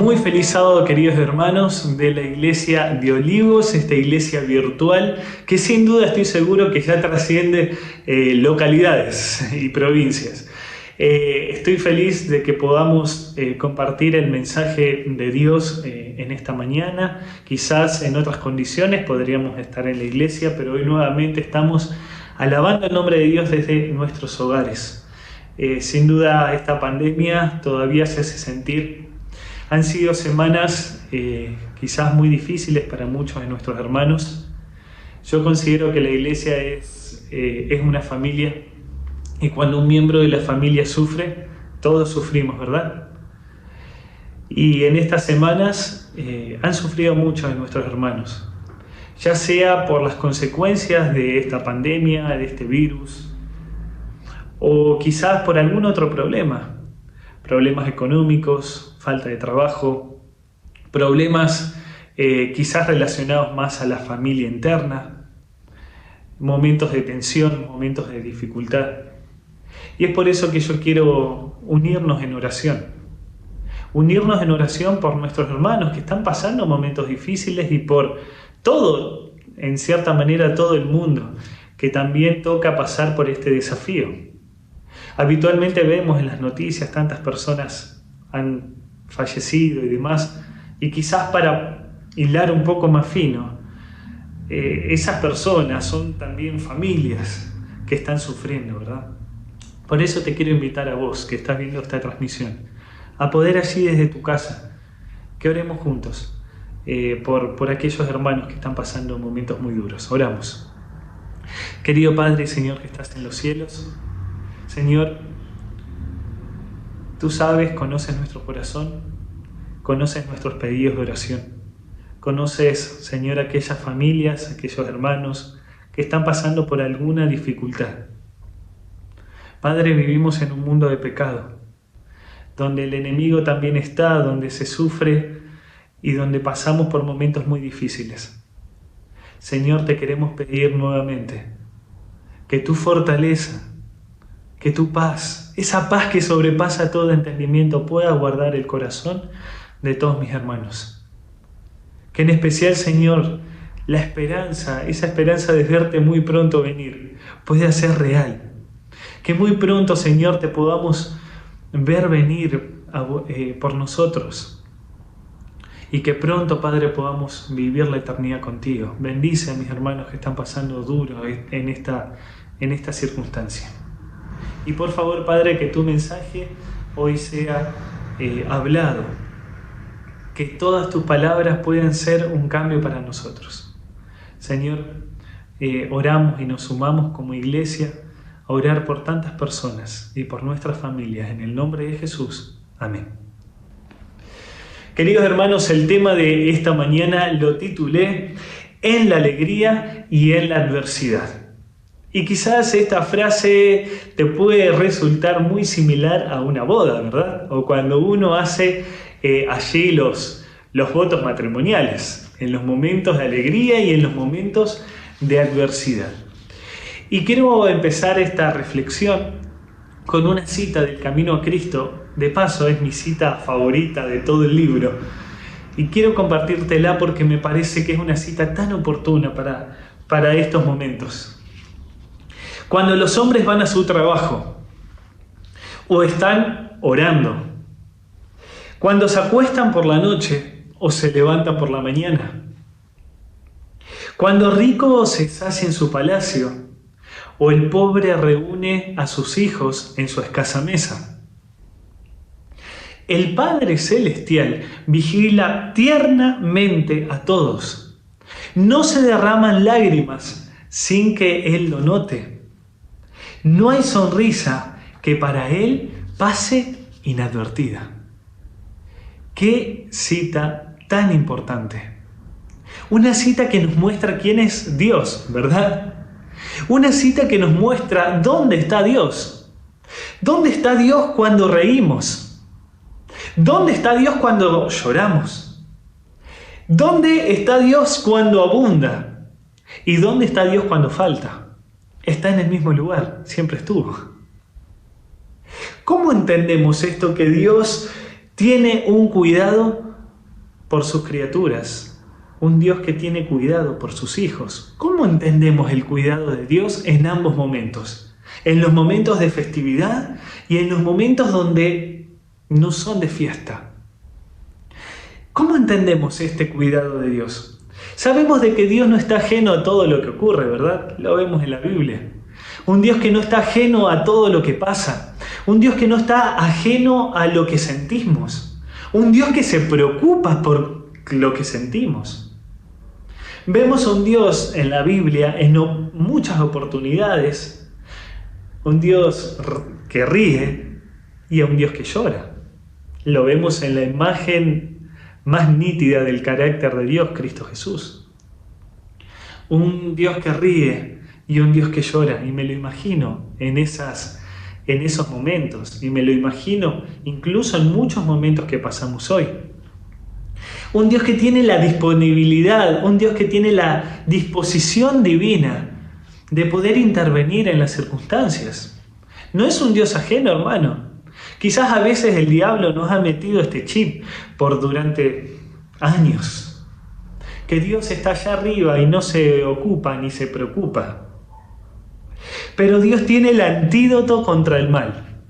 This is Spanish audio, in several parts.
Muy feliz sábado, queridos hermanos de la Iglesia de Olivos, esta iglesia virtual que sin duda estoy seguro que ya trasciende localidades y provincias. Estoy feliz de que podamos compartir el mensaje de Dios en esta mañana. Quizás en otras condiciones podríamos estar en la iglesia, pero hoy nuevamente estamos alabando el nombre de Dios desde nuestros hogares. Sin duda esta pandemia todavía se hace sentir. Han sido semanas quizás muy difíciles para muchos de nuestros hermanos. Yo considero que la iglesia es una familia y cuando un miembro de la familia sufre, todos sufrimos, ¿verdad? Y en estas semanas han sufrido muchos de nuestros hermanos, ya sea por las consecuencias de esta pandemia, de este virus, o quizás por algún otro problema. Problemas económicos, falta de trabajo, problemas quizás relacionados más a la familia interna, momentos de tensión, momentos de dificultad. Y es por eso que yo quiero unirnos en oración por nuestros hermanos que están pasando momentos difíciles y por todo, en cierta manera, todo el mundo que también toca pasar por este desafío. Habitualmente vemos en las noticias tantas personas han fallecido y demás, y quizás para hilar un poco más fino, esas personas son también familias que están sufriendo, ¿verdad? Por eso te quiero invitar a vos que estás viendo esta transmisión, a poder allí desde tu casa, que oremos juntos por aquellos hermanos que están pasando momentos muy duros. Oramos. Querido Padre y Señor que estás en los cielos, Señor, tú sabes, conoces nuestro corazón, conoces nuestros pedidos de oración, conoces, Señor, aquellas familias, aquellos hermanos que están pasando por alguna dificultad. Padre, vivimos en un mundo de pecado, donde el enemigo también está, donde se sufre y donde pasamos por momentos muy difíciles. Señor, te queremos pedir nuevamente que tu fortaleza, que tu paz, esa paz que sobrepasa todo entendimiento, pueda guardar el corazón de todos mis hermanos. Que en especial, Señor, la esperanza, esa esperanza de verte muy pronto venir, pueda ser real. Que muy pronto, Señor, te podamos ver venir por nosotros. Y que pronto, Padre, podamos vivir la eternidad contigo. Bendice a mis hermanos que están pasando duro en esta circunstancia. Y por favor, Padre, que tu mensaje hoy sea hablado, que todas tus palabras puedan ser un cambio para nosotros. Señor, oramos y nos sumamos como iglesia a orar por tantas personas y por nuestras familias. En el nombre de Jesús. Amén. Queridos hermanos, el tema de esta mañana lo titulé En la alegría y en la adversidad. Y quizás esta frase te puede resultar muy similar a una boda, ¿verdad? O cuando uno hace allí los votos matrimoniales, en los momentos de alegría y en los momentos de adversidad. Y quiero empezar esta reflexión con una cita del Camino a Cristo. De paso, es mi cita favorita de todo el libro. Y quiero compartírtela porque me parece que es una cita tan oportuna para estos momentos. Cuando los hombres van a su trabajo o están orando, cuando se acuestan por la noche o se levantan por la mañana, cuando rico se sacia en su palacio o el pobre reúne a sus hijos en su escasa mesa, el Padre Celestial vigila tiernamente a todos. No se derraman lágrimas sin que Él lo note. No hay sonrisa que para Él pase inadvertida. ¡Qué cita tan importante! Una cita que nos muestra quién es Dios, ¿verdad? Una cita que nos muestra dónde está Dios. ¿Dónde está Dios cuando reímos? ¿Dónde está Dios cuando lloramos? ¿Dónde está Dios cuando abunda? ¿Y dónde está Dios cuando falta? Está en el mismo lugar, siempre estuvo. ¿Cómo entendemos esto que Dios tiene un cuidado por sus criaturas, un Dios que tiene cuidado por sus hijos. ¿Cómo entendemos el cuidado de Dios en ambos momentos? En los momentos de festividad y en los momentos donde no son de fiesta. ¿Cómo entendemos este cuidado de Dios? Sabemos de que Dios no está ajeno a todo lo que ocurre, ¿verdad? Lo vemos en la Biblia. Un Dios que no está ajeno a todo lo que pasa. Un Dios que no está ajeno a lo que sentimos. Un Dios que se preocupa por lo que sentimos. Vemos a un Dios en la Biblia en muchas oportunidades. Un Dios que ríe y a un Dios que llora. Lo vemos en la imagen más nítida del carácter de Dios, Cristo Jesús. Un Dios que ríe y un Dios que llora, y me lo imagino en esos momentos, y me lo imagino incluso en muchos momentos que pasamos hoy. Un Dios que tiene la disponibilidad, un Dios que tiene la disposición divina de poder intervenir en las circunstancias. No es un Dios ajeno, hermano. Quizás a veces el diablo nos ha metido este chip durante años, que Dios está allá arriba y no se ocupa ni se preocupa. Pero Dios tiene el antídoto contra el mal.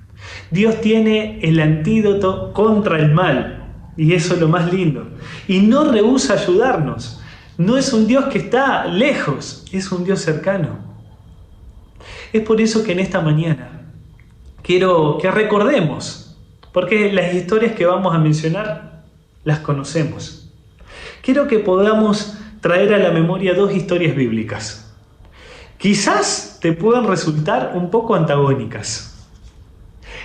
Dios tiene el antídoto contra el mal. Y eso es lo más lindo. Y no rehúsa ayudarnos. No es un Dios que está lejos, es un Dios cercano. Es por eso que en esta mañana quiero que recordemos, porque las historias que vamos a mencionar las conocemos. Quiero que podamos traer a la memoria dos historias bíblicas. Quizás te puedan resultar un poco antagónicas.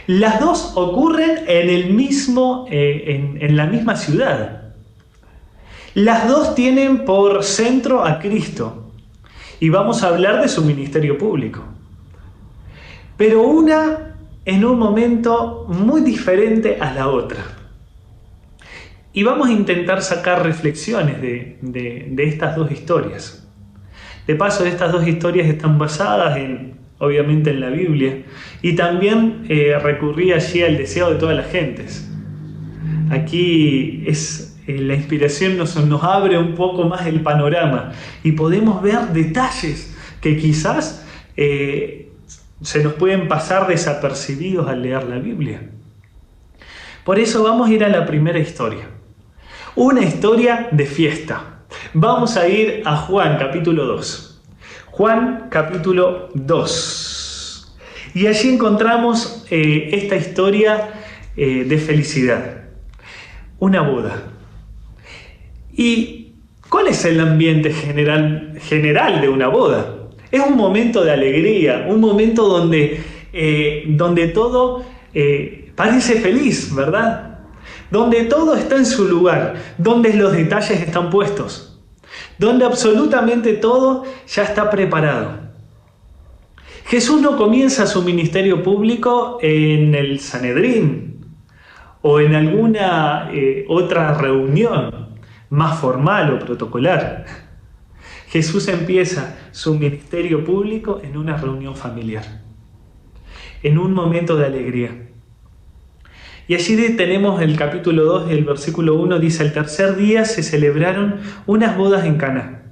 Las dos ocurren en la misma ciudad. Las dos tienen por centro a Cristo. Y vamos a hablar de su ministerio público. Pero una en un momento muy diferente a la otra. Y vamos a intentar sacar reflexiones de estas dos historias. De paso, estas dos historias están basadas obviamente en la Biblia, y también recurrí allí al deseo de todas las gentes. Aquí la inspiración nos abre un poco más el panorama y podemos ver detalles que quizás se nos pueden pasar desapercibidos al leer la Biblia. Por eso vamos a ir a la primera historia. Una historia de fiesta. Vamos a ir a Juan capítulo 2. Juan capítulo 2. Y allí encontramos esta historia de felicidad. Una boda. ¿Y cuál es el ambiente general de una boda? Es un momento de alegría, un momento donde todo parece feliz, ¿verdad? Donde todo está en su lugar, donde los detalles están puestos, donde absolutamente todo ya está preparado. Jesús no comienza su ministerio público en el Sanedrín o en alguna otra reunión más formal o protocolar. Jesús empieza su ministerio público en una reunión familiar, en un momento de alegría. Y allí tenemos el capítulo 2, el versículo 1, dice: al tercer día se celebraron unas bodas en Caná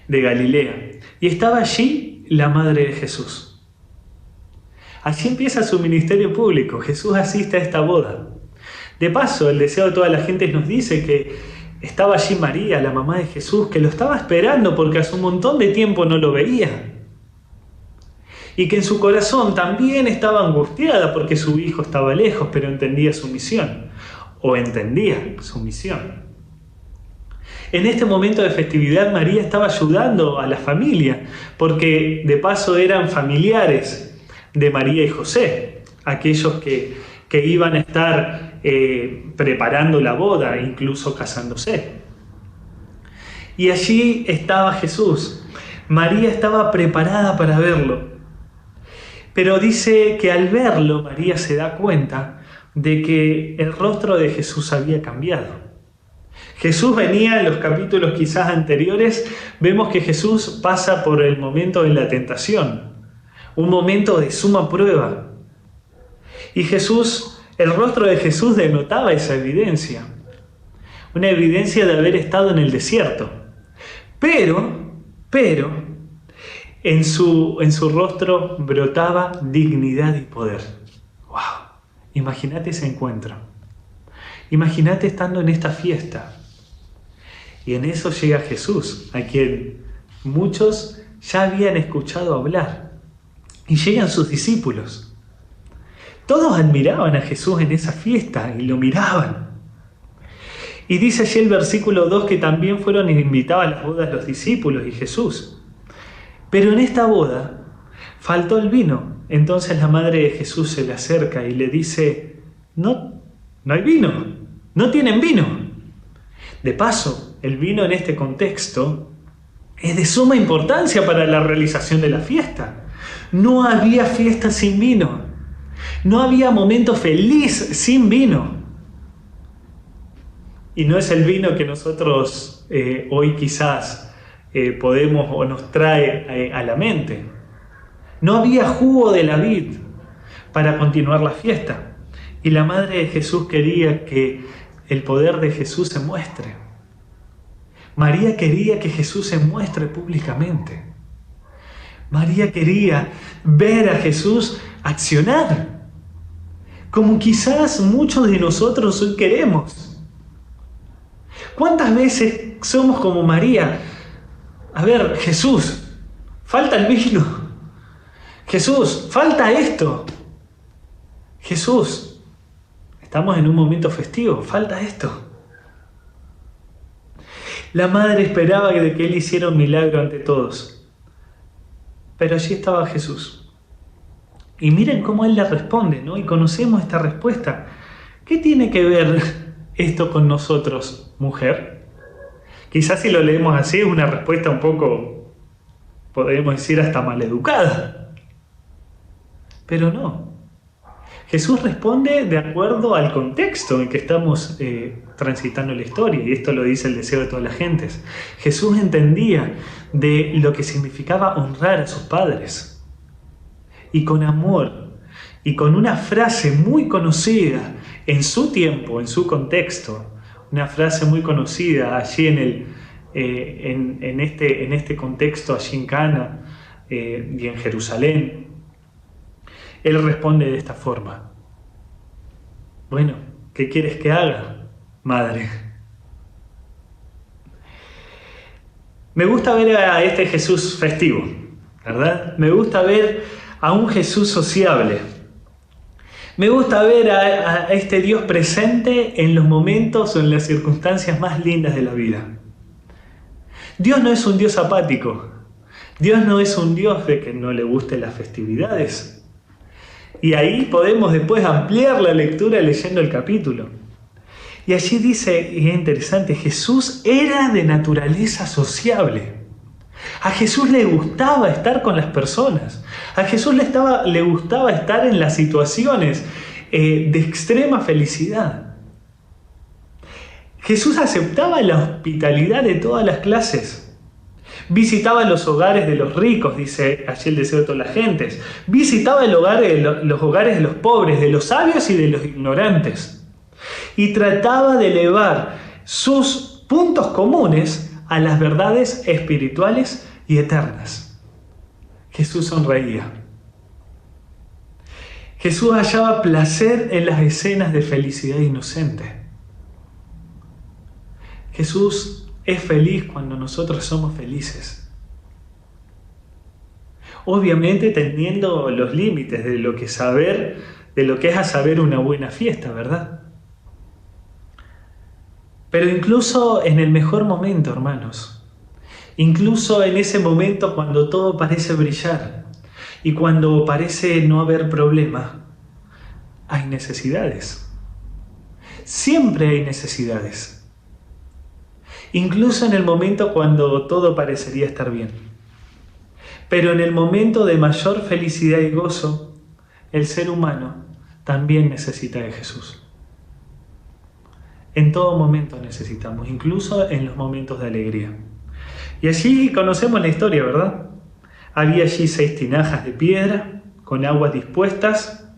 de Galilea, y estaba allí la madre de Jesús. Allí empieza su ministerio público. Jesús asiste a esta boda. De paso, el deseo de toda la gente nos dice que estaba allí María, la mamá de Jesús, que lo estaba esperando porque hace un montón de tiempo no lo veía. Y que en su corazón también estaba angustiada porque su hijo estaba lejos, pero entendía su misión. En este momento de festividad, María estaba ayudando a la familia, porque de paso eran familiares de María y José, aquellos que iban a estar preparando la boda, incluso casándose. Y allí estaba Jesús. María estaba preparada para verlo. Pero dice que al verlo, María se da cuenta de que el rostro de Jesús había cambiado. Jesús venía en los capítulos quizás anteriores, vemos que Jesús pasa por el momento de la tentación, un momento de suma prueba. Y el rostro de Jesús denotaba esa evidencia. una evidencia de haber estado en el desierto. Pero, en su rostro brotaba dignidad y poder. ¡Wow! Imagínate ese encuentro. Imagínate estando en esta fiesta. Y en eso llega Jesús, a quien muchos ya habían escuchado hablar. Y llegan sus discípulos. Todos admiraban a Jesús en esa fiesta y lo miraban. Y dice allí el versículo 2 que también fueron invitados a las bodas los discípulos y Jesús. Pero en esta boda faltó el vino. Entonces la madre de Jesús se le acerca y le dice, no hay vino, no tienen vino. De paso, el vino en este contexto es de suma importancia para la realización de la fiesta. No había fiesta sin vino. No había momento feliz sin vino. Y no es el vino que nosotros hoy quizás podemos o nos trae a la mente. No había jugo de la vid para continuar la fiesta. Y la madre de Jesús quería que el poder de Jesús se muestre. María quería que Jesús se muestre públicamente. María quería ver a Jesús accionar, como quizás muchos de nosotros hoy queremos. ¿Cuántas veces somos como María? A ver, Jesús, falta el vino. Jesús, falta esto. Jesús, estamos en un momento festivo, falta esto. La madre esperaba de que Él hiciera un milagro ante todos. Pero allí estaba Jesús. Y miren cómo Él le responde, ¿no? Y conocemos esta respuesta. ¿Qué tiene que ver esto con nosotros, mujer? Quizás si lo leemos así es una respuesta un poco, podemos decir, hasta maleducada. Pero no. Jesús responde de acuerdo al contexto en que estamos transitando la historia, y esto lo dice el deseo de todas las gentes. Jesús entendía de lo que significaba honrar a sus padres. Y con amor, y con una frase muy conocida en su tiempo, en su contexto, una frase muy conocida allí en este contexto, allí en Cana y en Jerusalén, Él responde de esta forma. Bueno, ¿qué quieres que haga, madre? Me gusta ver a este Jesús festivo, ¿verdad? Me gusta ver a un Jesús sociable. Me gusta ver a este Dios presente en los momentos o en las circunstancias más lindas de la vida. Dios no es un Dios apático. Dios no es un Dios de que no le gusten las festividades. Y ahí podemos después ampliar la lectura leyendo el capítulo. Y allí dice, y es interesante, Jesús era de naturaleza sociable. A Jesús le gustaba estar con las personas. A Jesús le gustaba estar en las situaciones de extrema felicidad. Jesús aceptaba la hospitalidad de todas las clases. Visitaba los hogares de los ricos, dice allí el deseo de todas las gentes. Visitaba los hogares de los pobres, de los sabios y de los ignorantes. Y trataba de elevar sus puntos comunes a las verdades espirituales y eternas. Jesús sonreía. Jesús hallaba placer en las escenas de felicidad inocente. Jesús es feliz cuando nosotros somos felices. Obviamente teniendo los límites de lo que es a saber una buena fiesta, ¿verdad? Pero incluso en el mejor momento, hermanos, incluso en ese momento cuando todo parece brillar y cuando parece no haber problema, hay necesidades. Siempre hay necesidades. Incluso en el momento cuando todo parecería estar bien. Pero en el momento de mayor felicidad y gozo, el ser humano también necesita de Jesús. En todo momento necesitamos, incluso en los momentos de alegría. Y allí conocemos la historia, ¿verdad? Había allí 6 tinajas de piedra con aguas dispuestas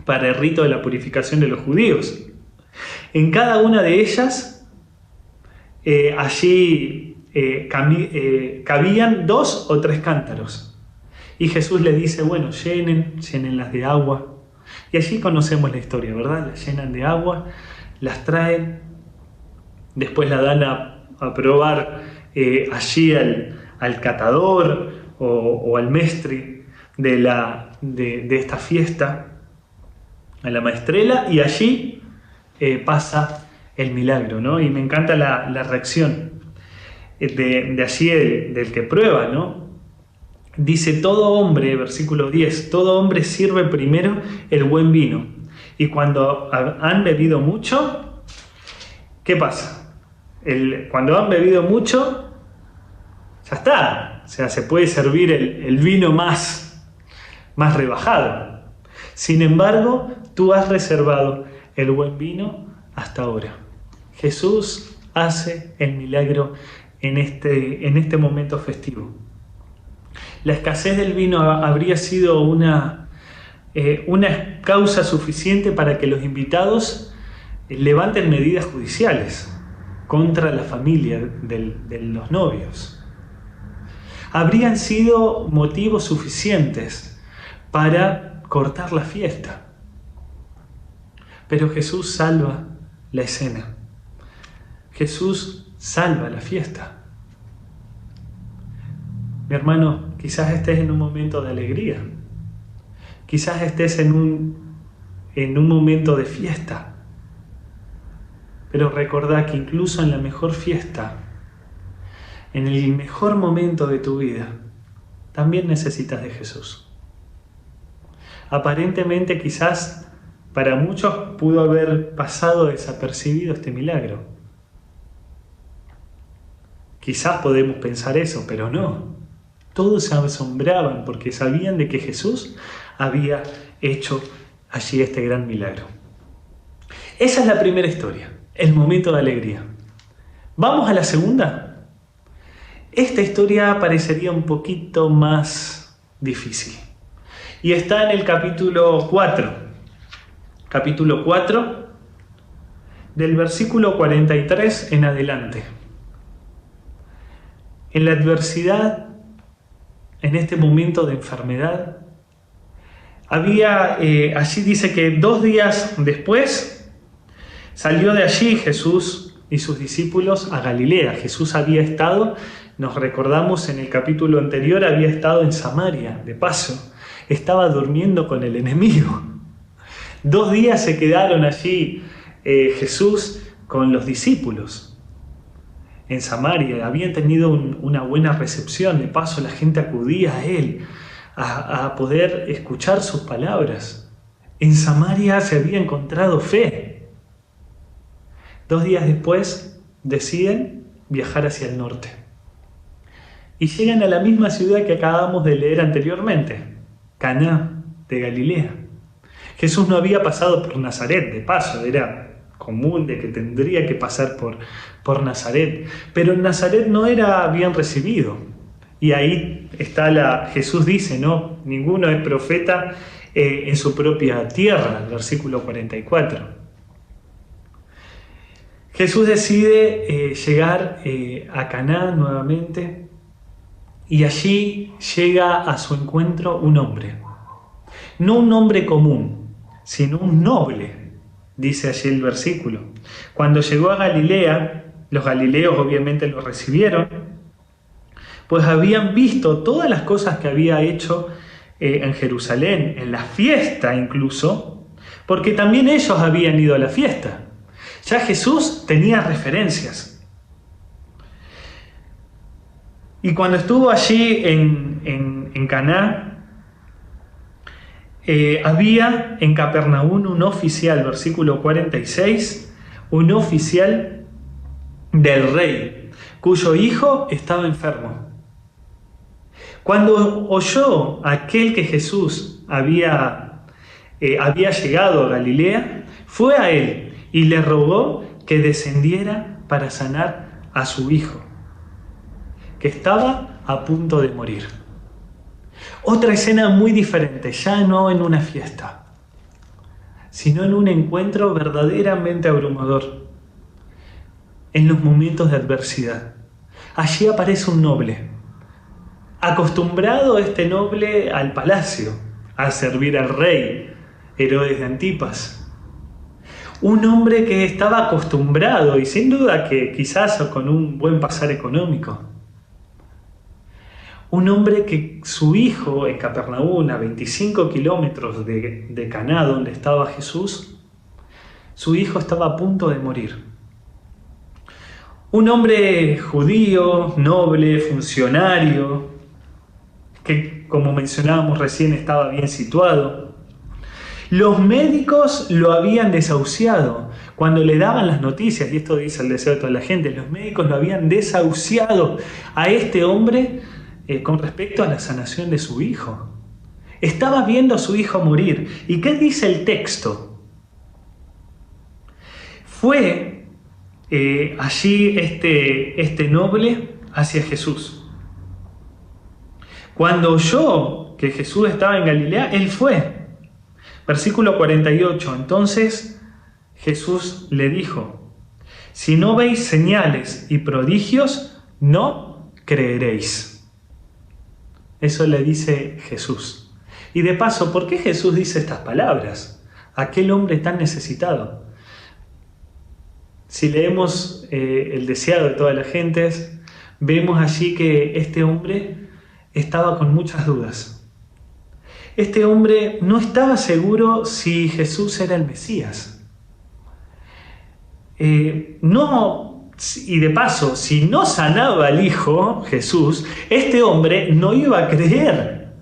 para el rito de la purificación de los judíos. En cada una de ellas allí cabían 2 o 3 cántaros. Y Jesús le dice, bueno, llénenlas de agua. Y allí conocemos la historia, ¿verdad? Las llenan de agua, las traen, después la dan a probar allí al catador o al mestre de esta fiesta, a la maestrela, y allí pasa el milagro, ¿no? Y me encanta la reacción de allí del que prueba, ¿no? Dice, todo hombre, versículo 10, todo hombre sirve primero el buen vino, y cuando han bebido mucho, ¿qué pasa? Cuando han bebido mucho, ya está, o sea, se puede servir el vino más rebajado. Sin embargo, tú has reservado el buen vino hasta ahora. Jesús hace el milagro en este momento festivo. La escasez del vino habría sido una causa suficiente para que los invitados levanten medidas judiciales contra la familia de los novios. Habrían sido motivos suficientes para cortar la fiesta. Pero Jesús salva la escena. Jesús salva la fiesta. Mi hermano, quizás estés en un momento de alegría. Quizás estés en un momento de fiesta. Pero recordá que incluso en la mejor fiesta, en el mejor momento de tu vida, también necesitas de Jesús. Aparentemente, quizás para muchos pudo haber pasado desapercibido este milagro. Quizás podemos pensar eso, pero no. Todos se asombraban porque sabían de que Jesús había hecho allí este gran milagro. Esa es la primera historia, el momento de alegría. ¿Vamos a la segunda? Esta historia parecería un poquito más difícil. Y está en el capítulo 4. Capítulo 4, del versículo 43 en adelante. En la adversidad, en este momento de enfermedad, allí dice que 2 días después salió de allí Jesús y sus discípulos a Galilea. Jesús había estado, nos recordamos en el capítulo anterior, había estado en Samaria, de paso, estaba durmiendo con el enemigo. 2 días se quedaron allí Jesús con los discípulos. En Samaria habían tenido una buena recepción, de paso la gente acudía a él a poder escuchar sus palabras. En Samaria se había encontrado fe. 2 días después deciden viajar hacia el norte y llegan a la misma ciudad que acabamos de leer anteriormente, Caná de Galilea. Jesús no había pasado por Nazaret, de paso, era común de que tendría que pasar por Nazaret, pero en Nazaret no era bien recibido. Y ahí está Jesús dice, no, ninguno es profeta en su propia tierra, el versículo 44. Jesús decide llegar a Caná nuevamente y allí llega a su encuentro un hombre. No un hombre común, sino un noble. Dice allí el versículo. Cuando llegó a Galilea, los galileos obviamente lo recibieron, pues habían visto todas las cosas que había hecho en Jerusalén, en la fiesta incluso, porque también ellos habían ido a la fiesta. Ya Jesús tenía referencias. Y cuando estuvo allí en Caná, había en Capernaum un oficial, versículo 46, un oficial del rey, cuyo hijo estaba enfermo. Cuando oyó aquel que Jesús había llegado a Galilea, fue a él y le rogó que descendiera para sanar a su hijo, que estaba a punto de morir. Otra escena muy diferente, ya no en una fiesta, sino en un encuentro verdaderamente abrumador. en los momentos de adversidad. Allí aparece un noble, acostumbrado este noble al palacio, a servir al rey Herodes de Antipas. Un hombre que estaba acostumbrado y sin duda que quizás con un buen pasar económico. Un hombre que su hijo en Capernaum, a 25 kilómetros de Caná, donde estaba Jesús, su hijo estaba a punto de morir. Un hombre judío, noble, funcionario, que como mencionábamos recién estaba bien situado. Los médicos lo habían desahuciado. Cuando le daban las noticias, y esto dice el deseo de toda la gente, los médicos lo habían desahuciado a este hombre con respecto a la sanación de su hijo. Estaba viendo a su hijo morir. ¿Y qué dice el texto? Fue allí este noble hacia Jesús. Cuando oyó que Jesús estaba en Galilea, él fue. Versículo 48. Entonces Jesús le dijo: si no veis señales y prodigios, no creeréis. Eso le dice Jesús. Y de paso, ¿por qué Jesús dice estas palabras? Aquel hombre tan necesitado. Si leemos el deseado de todas las gentes, vemos allí que este hombre estaba con muchas dudas. Este hombre no estaba seguro si Jesús era el Mesías. Y de paso, si no sanaba al hijo Jesús, este hombre no iba a creer.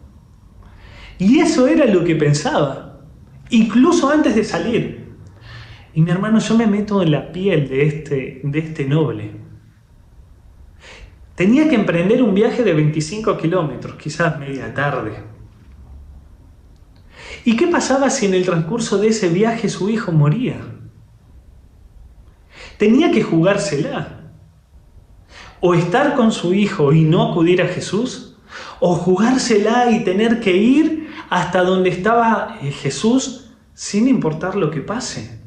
Y eso era lo que pensaba, incluso antes de salir. Y mi hermano, yo me meto en la piel de este noble. Tenía que emprender un viaje de 25 kilómetros, quizás media tarde. ¿Y qué pasaba si en el transcurso de ese viaje su hijo moría? Tenía que jugársela. O estar con su hijo y no acudir a Jesús, o jugársela y tener que ir hasta donde estaba Jesús sin importar lo que pase.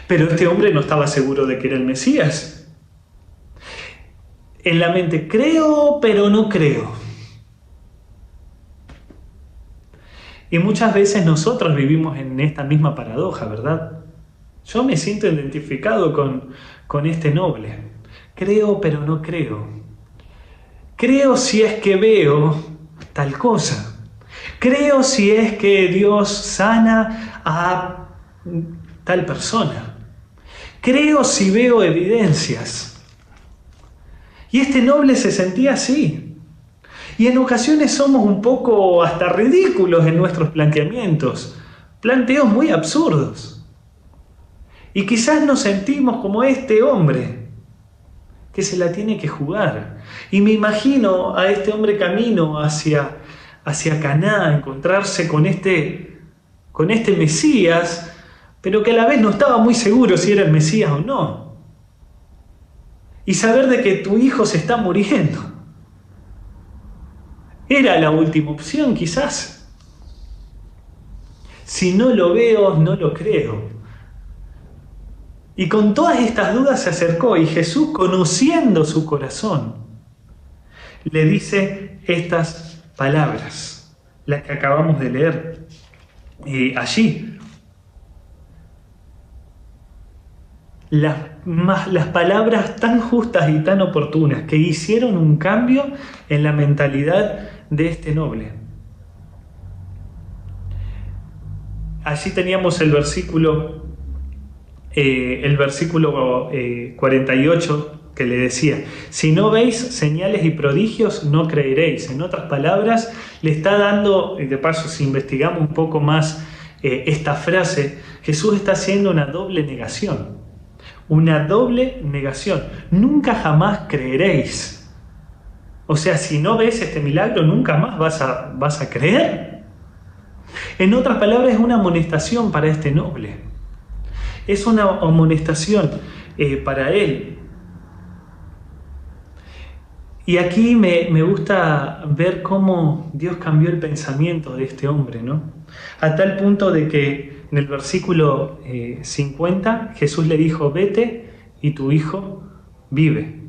Pero este hombre no estaba seguro de que era el Mesías. En la mente, creo, pero no creo. Y muchas veces nosotros vivimos en esta misma paradoja, ¿verdad? Yo me siento identificado con este noble. Creo, pero no creo. Creo si es que veo tal cosa. Creo si es que Dios sana a tal persona. Creo si veo evidencias. Y este noble se sentía así. Y en ocasiones somos un poco hasta ridículos en nuestros planteamientos. Planteos muy absurdos. Y quizás nos sentimos como este hombre que se la tiene que jugar. Y me imagino a este hombre camino hacia Caná, a encontrarse con este Mesías, pero que a la vez no estaba muy seguro si era el Mesías o no. Y saber de que tu hijo se está muriendo. Era la última opción, quizás. Si no lo veo, no lo creo. Y con todas estas dudas se acercó y Jesús, conociendo su corazón, le dice estas palabras, las que acabamos de leer allí. Las palabras tan justas y tan oportunas que hicieron un cambio en la mentalidad de este noble. Allí teníamos el versículo 48 que le decía: si no veis señales y prodigios, no creeréis. En otras palabras, le está dando, y de paso si investigamos un poco más esta frase, Jesús está haciendo una doble negación. Una doble negación. Nunca jamás creeréis. O sea, si no ves este milagro, nunca más vas a creer. En otras palabras, es una amonestación para este noble. Es una amonestación para él. Y aquí me gusta ver cómo Dios cambió el pensamiento de este hombre, ¿no? A tal punto de que en el versículo 50 Jesús le dijo: vete y tu hijo vive.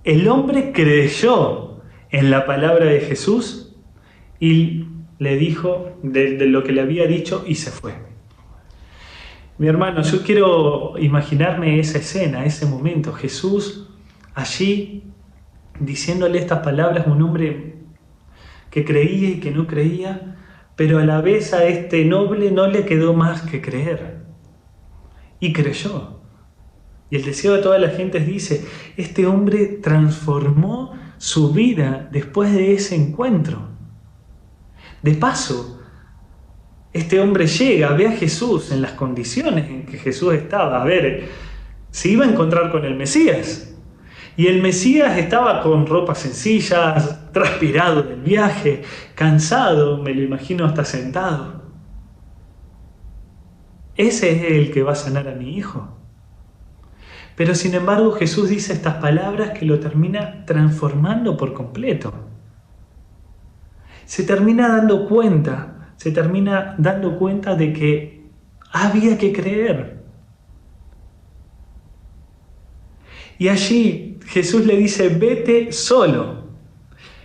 El hombre creyó en la palabra de Jesús y le dijo de lo que le había dicho y se fue. Mi hermano, yo quiero imaginarme esa escena, ese momento. Jesús allí diciéndole estas palabras, un hombre que creía y que no creía, pero a la vez a este noble no le quedó más que creer. Y creyó. Y el deseo de toda la gente dice, este hombre transformó su vida después de ese encuentro. De paso, este hombre llega, ve a Jesús en las condiciones en que Jesús estaba. A ver, se iba a encontrar con el Mesías. Y el Mesías estaba con ropas sencillas, transpirado del viaje, cansado, me lo imagino hasta sentado. Ese es el que va a sanar a mi hijo. Pero sin embargo Jesús dice estas palabras que lo termina transformando por completo. Se termina dando cuenta de que había que creer. Y allí Jesús le dice, vete solo.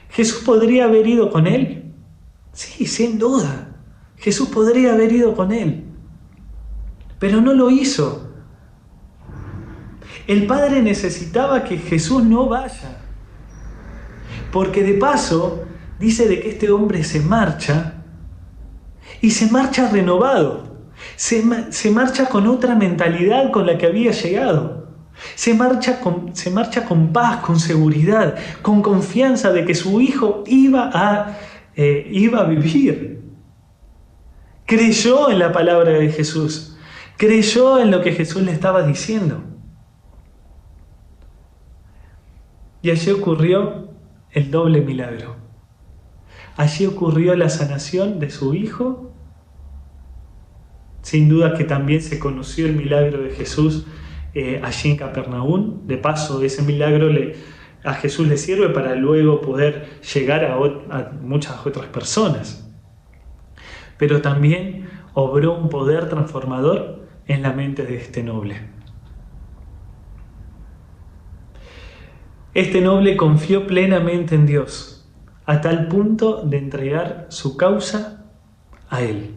¿Jesús podría haber ido con él? Sí, sin duda. Jesús podría haber ido con él. Pero no lo hizo. El Padre necesitaba que Jesús no vaya. Porque de paso, dice de que este hombre se marcha y se marcha renovado. Se marcha con otra mentalidad con la que había llegado. Se marcha con paz, con seguridad, con confianza de que su hijo iba a vivir. Creyó en la palabra de Jesús. Creyó en lo que Jesús le estaba diciendo. Y allí ocurrió el doble milagro. Allí ocurrió la sanación de su hijo. Sin duda que también se conoció el milagro de Jesús allí en Capernaum. De paso, ese milagro a Jesús le sirve para luego poder llegar a muchas otras personas. Pero también obró un poder transformador en la mente de este noble. Este noble confió plenamente en Dios, a tal punto de entregar su causa a Él.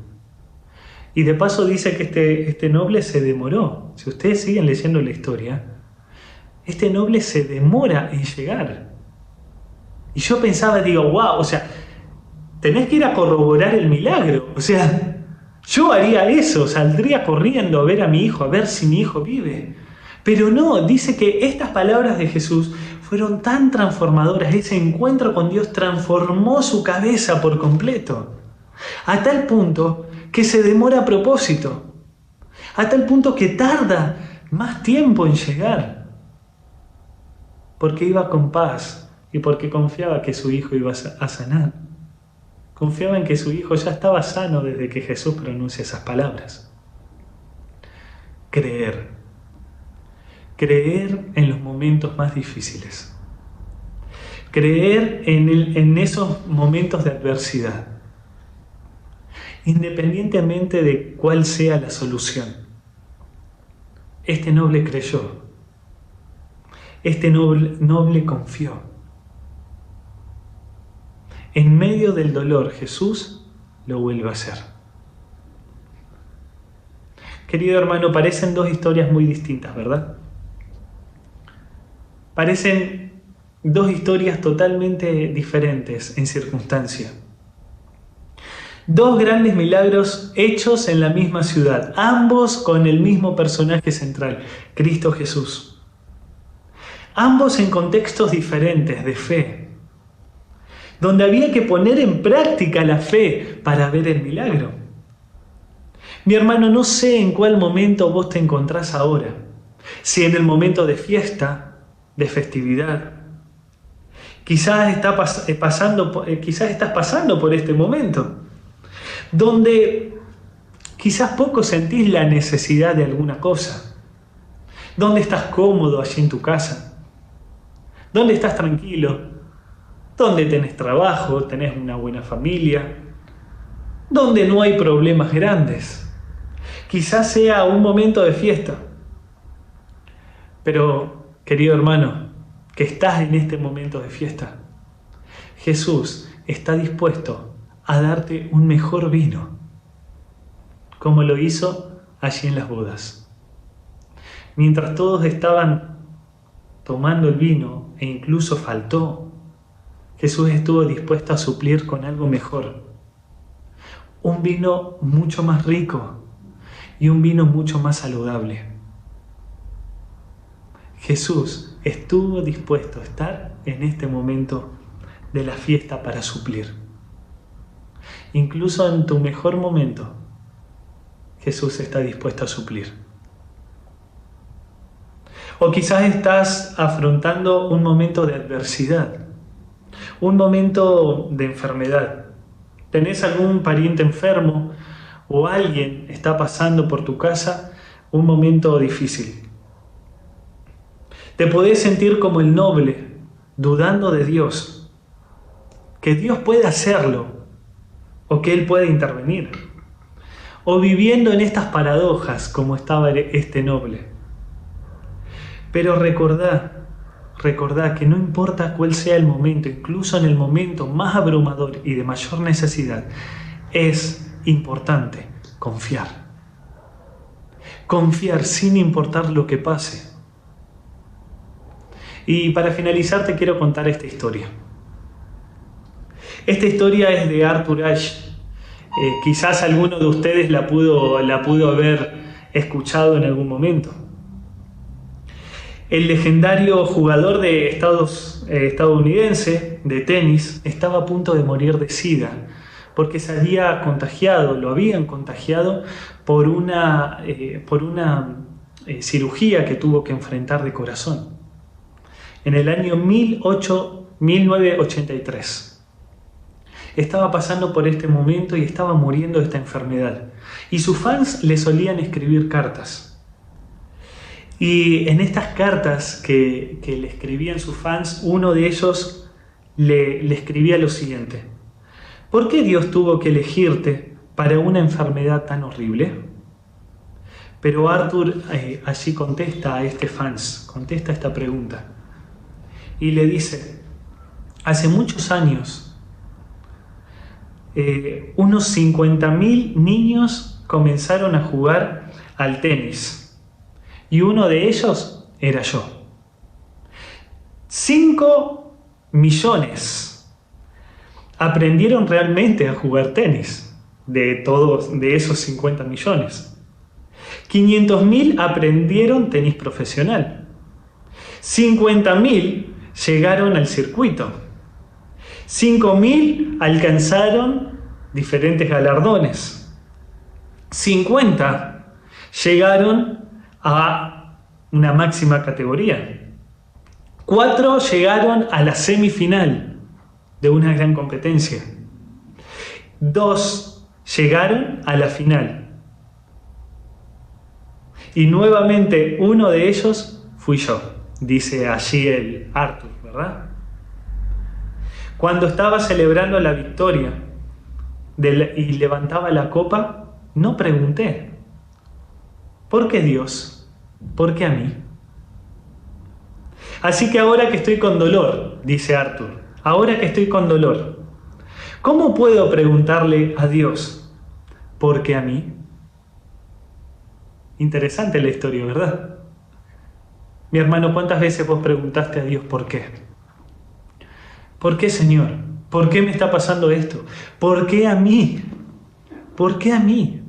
Y de paso dice que este noble se demoró. Si ustedes siguen leyendo la historia, este noble se demora en llegar. Y yo pensaba, digo, wow, o sea, tenés que ir a corroborar el milagro. O sea, yo haría eso, saldría corriendo a ver a mi hijo, a ver si mi hijo vive. Pero no, dice que estas palabras de Jesús fueron tan transformadoras, ese encuentro con Dios transformó su cabeza por completo, a tal punto que se demora a propósito, a tal punto que tarda más tiempo en llegar, porque iba con paz y porque confiaba que su hijo iba a sanar. Confiaba en que su hijo ya estaba sano desde que Jesús pronuncia esas palabras. Creer en los momentos más difíciles. Creer en esos momentos de adversidad. Independientemente de cuál sea la solución. Este noble creyó. Este noble confió. En medio del dolor, Jesús lo vuelve a hacer. Querido hermano, parecen dos historias muy distintas, ¿verdad? Parecen dos historias totalmente diferentes en circunstancia. Dos grandes milagros hechos en la misma ciudad, ambos con el mismo personaje central, Cristo Jesús. Ambos en contextos diferentes de fe, donde había que poner en práctica la fe para ver el milagro. Mi hermano, no sé en cuál momento vos te encontrás ahora, si en el momento de fiesta, de festividad. Quizás estás pasando por este momento, donde quizás poco sentís la necesidad de alguna cosa, donde estás cómodo allí en tu casa, donde estás tranquilo, donde tenés trabajo, tenés una buena familia, donde no hay problemas grandes. Quizás sea un momento de fiesta. Pero, querido hermano, que estás en este momento de fiesta, Jesús está dispuesto a darte un mejor vino, como lo hizo allí en las bodas. Mientras todos estaban tomando el vino e incluso faltó, Jesús estuvo dispuesto a suplir con algo mejor. Un vino mucho más rico y un vino mucho más saludable. Jesús estuvo dispuesto a estar en este momento de la fiesta para suplir. Incluso en tu mejor momento, Jesús está dispuesto a suplir. O quizás estás afrontando un momento de adversidad, un momento de enfermedad. ¿Tenés algún pariente enfermo o alguien está pasando por tu casa un momento difícil? Te podés sentir como el noble, dudando de Dios, que Dios puede hacerlo o que Él puede intervenir, o viviendo en estas paradojas como estaba este noble. Pero recordá que no importa cuál sea el momento, incluso en el momento más abrumador y de mayor necesidad, es importante confiar. Confiar sin importar lo que pase. Y para finalizar te quiero contar esta historia. Esta historia es de Arthur Ashe. Quizás alguno de ustedes la pudo haber escuchado en algún momento. El legendario jugador de estadounidense de tenis estaba a punto de morir de SIDA porque lo habían contagiado por una cirugía que tuvo que enfrentar de corazón. En el año 1983. Estaba pasando por este momento y estaba muriendo de esta enfermedad. Y sus fans le solían escribir cartas. Y en estas cartas que le escribían sus fans, uno de ellos le escribía lo siguiente: ¿por qué Dios tuvo que elegirte para una enfermedad tan horrible? Pero Arthur allí contesta esta pregunta. Y le dice: hace muchos años, unos 50.000 niños comenzaron a jugar al tenis. Y uno de ellos era yo. 5 millones aprendieron realmente a jugar tenis de esos 50 millones. 500.000 aprendieron tenis profesional. 50.000 llegaron al circuito. 5.000 alcanzaron diferentes galardones. 50 llegaron a una máxima categoría. 4 llegaron a la semifinal de una gran competencia. 2 llegaron a la final. Y nuevamente uno de ellos fui yo, dice allí el Arthur, ¿verdad? Cuando estaba celebrando la victoria y levantaba la copa, no pregunté: ¿por qué Dios? ¿Por qué a mí? Así que ahora que estoy con dolor, dice Arthur, ahora que estoy con dolor, ¿cómo puedo preguntarle a Dios: ¿por qué a mí? Interesante la historia, ¿verdad? Mi hermano, ¿cuántas veces vos preguntaste a Dios por qué? ¿Por qué, Señor? ¿Por qué me está pasando esto? ¿Por qué a mí? ¿Por qué a mí?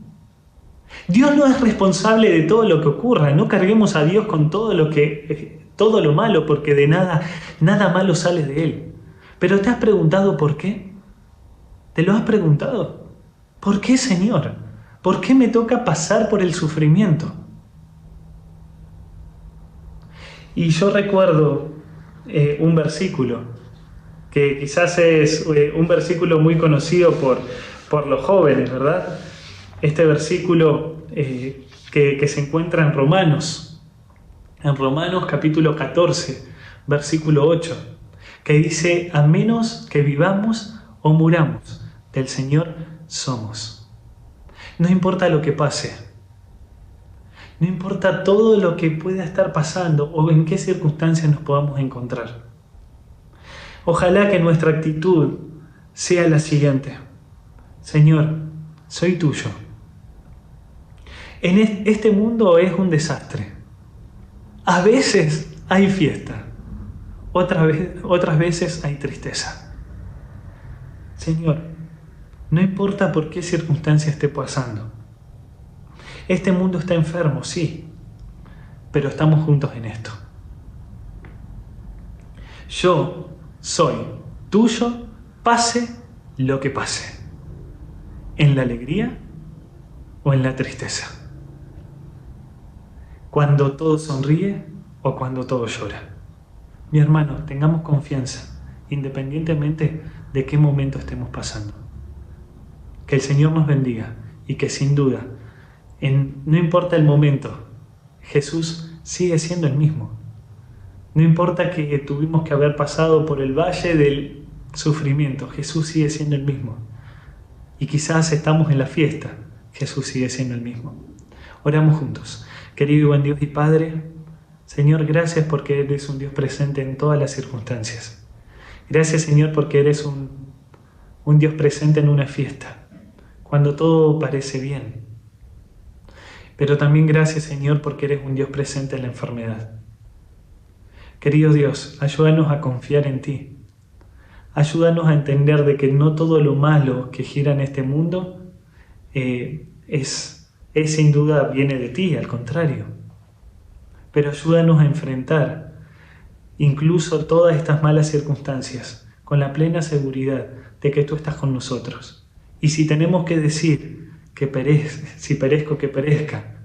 Dios no es responsable de todo lo que ocurra. No carguemos a Dios con todo lo malo, porque de nada malo sale de Él. Pero ¿te has preguntado por qué? ¿Te lo has preguntado? ¿Por qué, Señor? ¿Por qué me toca pasar por el sufrimiento? Y yo recuerdo un versículo que quizás es un versículo muy conocido por los jóvenes, ¿verdad? Este versículo que se encuentra en Romanos capítulo 14, versículo 8, que dice: a menos que vivamos o muramos, del Señor somos. No importa lo que pase, No importa todo lo que pueda estar pasando o en qué circunstancias nos podamos encontrar. Ojalá que nuestra actitud sea la siguiente: Señor, soy tuyo. En este mundo es un desastre. A veces hay fiesta, otras veces hay tristeza. Señor, no importa por qué circunstancia esté pasando. Este mundo está enfermo, sí, pero estamos juntos en esto. Yo soy tuyo, pase lo que pase, en la alegría o en la tristeza, cuando todo sonríe o cuando todo llora. Mi hermano, tengamos confianza, independientemente de qué momento estemos pasando. Que el Señor nos bendiga y que sin duda, no importa el momento, Jesús sigue siendo el mismo. No importa que tuvimos que haber pasado por el valle del sufrimiento, Jesús sigue siendo el mismo. Y quizás estamos en la fiesta, Jesús sigue siendo el mismo. Oramos juntos. Querido y buen Dios y Padre, Señor, gracias porque eres un Dios presente en todas las circunstancias. Gracias, Señor, porque eres un Dios presente en una fiesta, cuando todo parece bien. Pero también gracias, Señor, porque eres un Dios presente en la enfermedad. Querido Dios, ayúdanos a confiar en ti. Ayúdanos a entender de que no todo lo malo que gira en este mundo es sin duda viene de ti, al contrario. Pero ayúdanos a enfrentar incluso todas estas malas circunstancias con la plena seguridad de que tú estás con nosotros. Y si tenemos que decir si perezco, que perezca,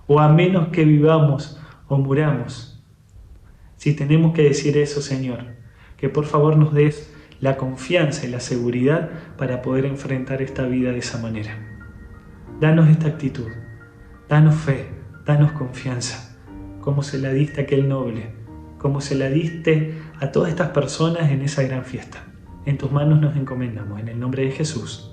o a menos que vivamos o muramos, si tenemos que decir eso, Señor, que por favor nos des la confianza y la seguridad para poder enfrentar esta vida de esa manera. Danos esta actitud, danos fe, danos confianza, como se la diste a aquel noble, como se la diste a todas estas personas en esa gran fiesta. En tus manos nos encomendamos, en el nombre de Jesús.